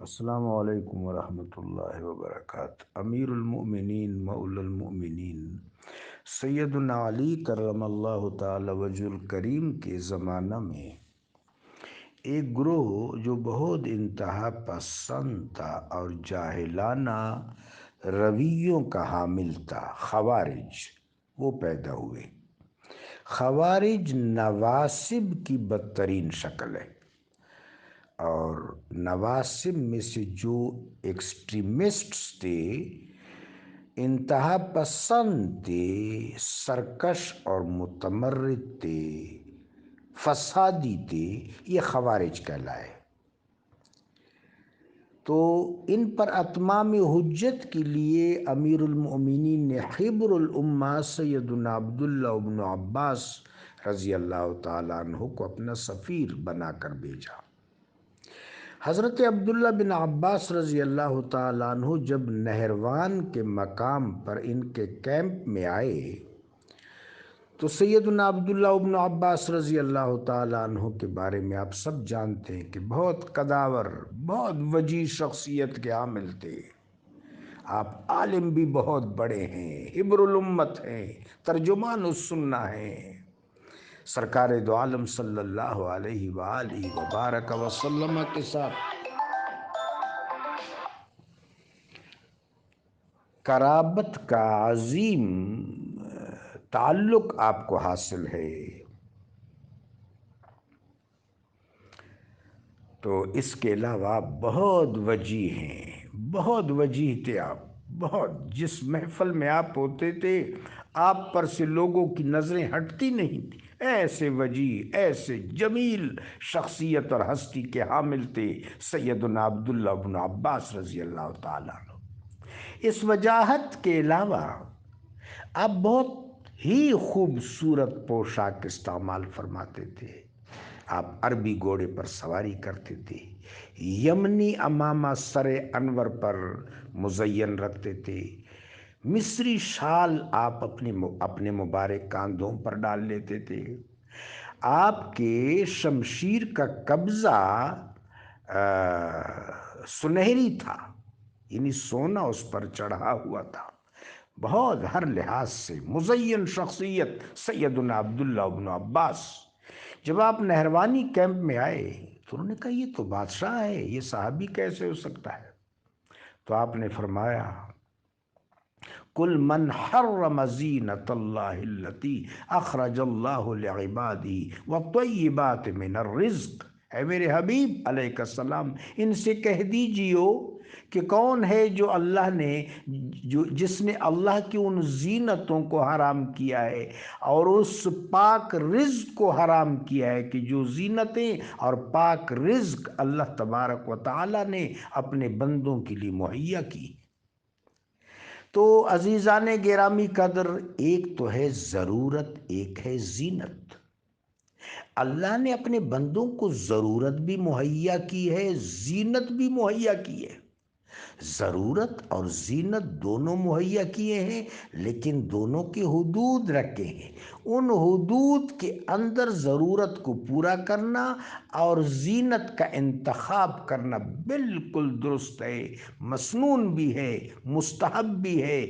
السلام علیکم ورحمۃ اللہ وبرکاتہ۔ امیر المؤمنین مولا المؤمنین سیدنا علی کرم اللہ تعالی وجہ الکریم کے زمانہ میں ایک گروہ جو بہت انتہا پسند تھا اور جاہلانہ رویوں کا حامل تھا، خوارج، وہ پیدا ہوئے۔ خوارج نواسب کی بدترین شکل ہے، اور نواسب میں سے جو ایکسٹریمسٹس تھے، انتہا پسند تھے، سرکش اور متمرد تھے، فسادی تھے، یہ خوارج کہلائے۔ تو ان پر اتمام حجت کے لیے امیر المؤمنین نے حبر الامہ سیدنا عبداللہ بن عباس رضی اللہ تعالیٰ عنہ کو اپنا سفیر بنا کر بھیجا۔ حضرت عبداللہ بن عباس رضی اللہ تعالیٰ عنہ جب نہروان کے مقام پر ان کے کیمپ میں آئے تو سیدنا عبداللہ بن عباس رضی اللہ تعالیٰ عنہ کے بارے میں آپ سب جانتے ہیں کہ بہت قداور، بہت وجیح شخصیت کے حامل تھے۔ آپ عالم بھی بہت بڑے ہیں، حبر الامت ہیں، ترجمان السنہ ہیں۔ سرکار دو عالم صلی اللہ علیہ وآلہ وبارک وسلم کے ساتھ قرابت کا عظیم تعلق آپ کو حاصل ہے۔ تو اس کے علاوہ آپ بہت وجیح ہیں، بہت وجیح تھے آپ، بہت۔ جس محفل میں آپ ہوتے تھے، آپ پر سے لوگوں کی نظریں ہٹتی نہیں تھی۔ ایسے وجیح، ایسے جمیل شخصیت اور ہستی کے حامل تھے سیدنا عبداللہ بن عباس رضی اللہ تعالیٰ عنہ۔ اس وجاہت کے علاوہ آپ بہت ہی خوبصورت پوشاک استعمال فرماتے تھے۔ آپ عربی گھوڑے پر سواری کرتے تھے، یمنی امامہ سر انور پر مزین رکھتے تھے، مصری شال آپ اپنے مبارک کاندھوں پر ڈال لیتے تھے۔ آپ کے شمشیر کا قبضہ سنہری تھا، یعنی سونا اس پر چڑھا ہوا تھا۔ بہت ہر لحاظ سے مزین شخصیت سیدنا عبداللہ بن عباس۔ جب آپ نہروانی کیمپ میں آئے تو انہوں نے کہا یہ تو بادشاہ ہے، یہ صحابی کیسے ہو سکتا ہے؟ تو آپ نے فرمایا کل من حرم زینت اللہ التی اخرج اللہ لعباده والطیبات من الرزق۔ اے میرے حبیب علیہ السلام، ان سے کہہ دیجیو کہ کون ہے جو اللہ نے جس نے اللہ کی ان زینتوں کو حرام کیا ہے اور اس پاک رزق کو حرام کیا ہے، کہ جو زینتیں اور پاک رزق اللہ تبارک و تعالی نے اپنے بندوں کے لیے مہیا کی۔ تو عزیزان گرامی قدر، ایک تو ہے ضرورت، ایک ہے زینت۔ اللہ نے اپنے بندوں کو ضرورت بھی مہیا کی ہے، زینت بھی مہیا کی ہے۔ ضرورت اور زینت دونوں مہیا کیے ہیں، لیکن دونوں کے حدود رکھے ہیں۔ ان حدود کے اندر ضرورت کو پورا کرنا اور زینت کا انتخاب کرنا بالکل درست ہے، مسنون بھی ہے، مستحب بھی ہے۔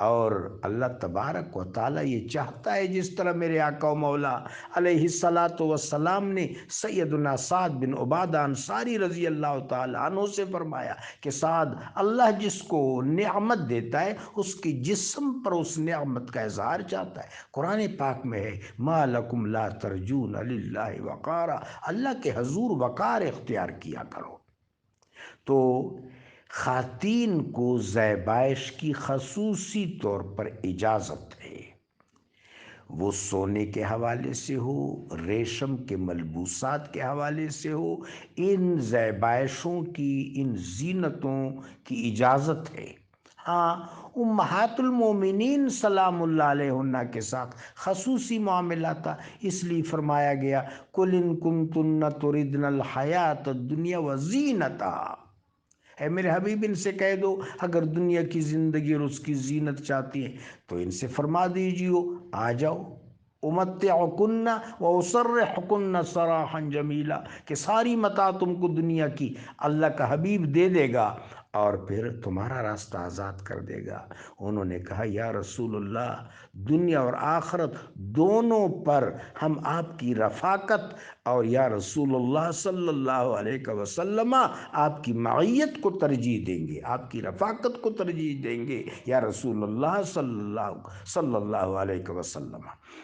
اور اللہ تبارک و تعالی یہ چاہتا ہے، جس طرح میرے آقا و مولا علیہ السلام نے سیدنا سعد بن عبادہ انصاری رضی اللہ تعالی عنہ سے فرمایا کہ سعد، اللہ جس کو نعمت دیتا ہے اس کی جسم پر اس نعمت کا اظہار چاہتا ہے۔ قرآن پاک میں ہے ما لکم لا ترجون للہ وقارا، اللہ کے حضور وقار اختیار کیا کرو۔ تو خواتین کو زیبائش کی خصوصی طور پر اجازت ہے، وہ سونے کے حوالے سے ہو، ریشم کے ملبوسات کے حوالے سے ہو، ان زیبائشوں کی، ان زینتوں کی اجازت ہے۔ ہاں، امہات المومنین سلام اللہ علیہن کے ساتھ خصوصی معاملہ تھا، اس لیے فرمایا گیا قُلْ إِن كُنتُنَّ تُرِدْنَ الْحَيَاةَ الدُّنْيَا وَزِينَتَهَا۔ اے میرے حبیب، ان سے کہہ دو اگر دنیا کی زندگی اور اس کی زینت چاہتی ہیں تو ان سے فرما دیجیو آ جاؤ، امتعکن و اسرحکن سراحا جمیلا، کہ ساری متاع تم کو دنیا کی اللہ کا حبیب دے دے گا اور پھر تمہارا راستہ آزاد کر دے گا۔ انہوں نے کہا یا رسول اللہ، دنیا اور آخرت دونوں پر ہم آپ کی رفاقت اور یا رسول اللہ صلی اللہ علیہ وسلم آپ کی معیت کو ترجیح دیں گے، آپ کی رفاقت کو ترجیح دیں گے یا رسول اللہ صلی اللہ علیہ وسلم۔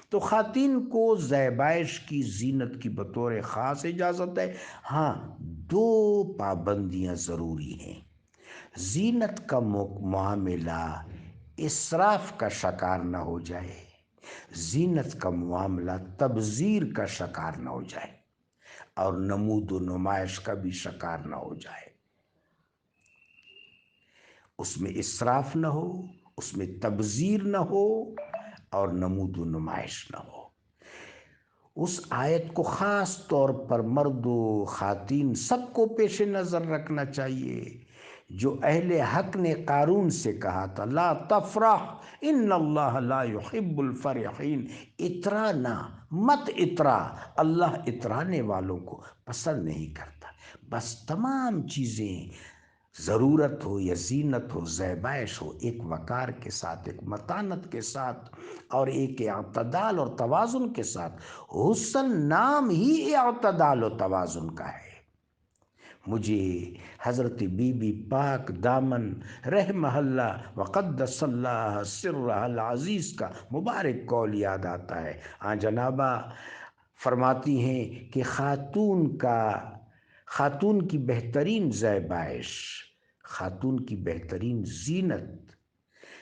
تو خواتین کو زیبائش کی زینت کی بطور خاص اجازت ہے، ہاں دو پابندیاں ضروری ہیں۔ زینت کا معاملہ اسراف کا شکار نہ ہو جائے، زینت کا معاملہ تبذیر کا شکار نہ ہو جائے اور نمود و نمائش کا بھی شکار نہ ہو جائے۔ اس میں اسراف نہ ہو، اس میں تبذیر نہ ہو اور نمود و نمائش نہ ہو۔ اس آیت کو خاص طور پر مرد و خواتین سب کو پیش نظر رکھنا چاہیے۔ جو اہل حق نے قارون سے کہا تھا لا تفرح ان اللہ لا يحب الفرحین، اترانا مت اترا، اللہ اترانے والوں کو پسند نہیں کرتا۔ بس تمام چیزیں ضرورت ہو یا زینت ہو، زیبائش ہو، ایک وقار کے ساتھ، ایک متانت کے ساتھ اور ایک اعتدال اور توازن کے ساتھ۔ حسن نام ہی اعتدال و توازن کا ہے۔ مجھے حضرت بی بی پاک دامن رحمہ اللہ وقدس اللہ سرہ العزیز کا مبارک قول یاد آتا ہے۔ جنابہ فرماتی ہیں کہ خاتون کی بہترین زیبائش، خاتون کی بہترین زینت،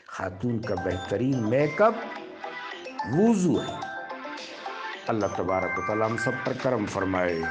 خاتون کا بہترین میک اپ وضو ہے۔ اللہ تبارک و تعالیٰ ہم سب پر کرم فرمائے۔